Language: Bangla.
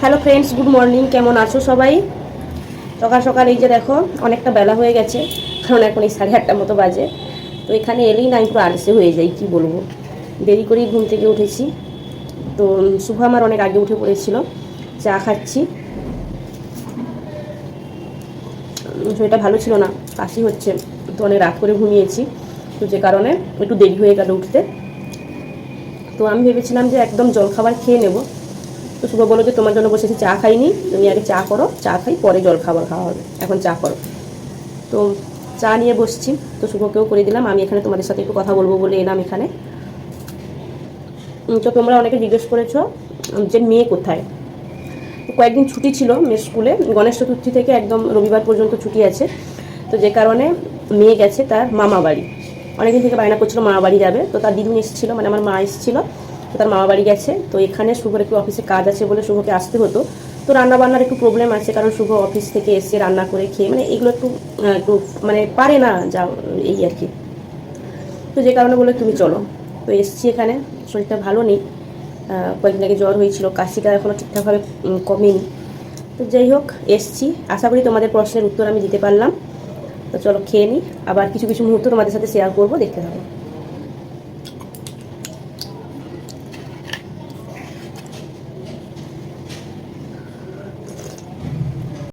Hello friends, good morning. কেমন আছো সবাই? সকাল সকাল এই যে দেখো, অনেকটা বেলা হয়ে গেছে, কারণ এখন এই 8:30টার মতো বাজে। তো এখানে এলেই না একটু আলসে হয়ে যাই, কি বলবো। দেরি করেই ঘুম থেকে উঠেছি। তো শুভ আমার অনেক আগে উঠে পড়েছিল। চা খাচ্ছি। শরীরটা ভালো ছিল না, কাশি হচ্ছে, তো অনেক রাত করে ঘুমিয়েছি, তো যে কারণে একটু দেরি হয়ে গেল উঠতে। তো আমি ভেবেছিলাম যে একদম জলখাবার খেয়ে নেব। তো শুভ বলো যে তোমার জন্য বসেছি, চা খাইনি, তুমি আগে চা করো, চা খাই পরে জলখাবার খাওয়া হবে, এখন চা করো। তো চা নিয়ে বসছি। তো শুভকেও করে দিলাম। আমি এখানে তোমাদের সাথে একটু কথা বলবো বলে এলাম এখানে। তো তোমরা অনেকে জিজ্ঞেস করেছো যে মেয়ে কোথায়। কয়েকদিন ছুটি ছিল মেয়ের স্কুলে, গণেশ চতুর্থী থেকে একদম রবিবার পর্যন্ত ছুটি আছে। তো যে কারণে মেয়ে গেছে তার মামা বাড়ি। অনেকদিন থেকে বায়না করছিল মামা বাড়ি যাবে, তো তার দিদুন এসেছিলো, মানে আমার মা এসেছিলো, তো তার মামা বাড়ি গেছে। তো এখানে শুভর একটু অফিসে কাজ আছে বলে শুভকে আসতে হতো। তো রান্নাবান্নার একটু প্রবলেম আছে, কারণ শুভ অফিস থেকে এসে রান্না করে খেয়ে, মানে এগুলো একটু একটু মানে পারে না যা, এই আর কি। তো যে কারণে বলে তুমি চলো। তো এসছি এখানে। শরীরটা ভালো নেই, কয়েকদিন আগে জ্বর হয়েছিল, কাশিটা এখনও ঠিকঠাকভাবে কমেনি। তো যাই হোক, এসছি। আশা করি তোমাদের প্রশ্নের উত্তর আমি দিতে পারলাম। তো চলো খেয়ে নিই, আবার কিছু কিছু মুহূর্ত তোমাদের সাথে শেয়ার করবো, দেখতে থাকো।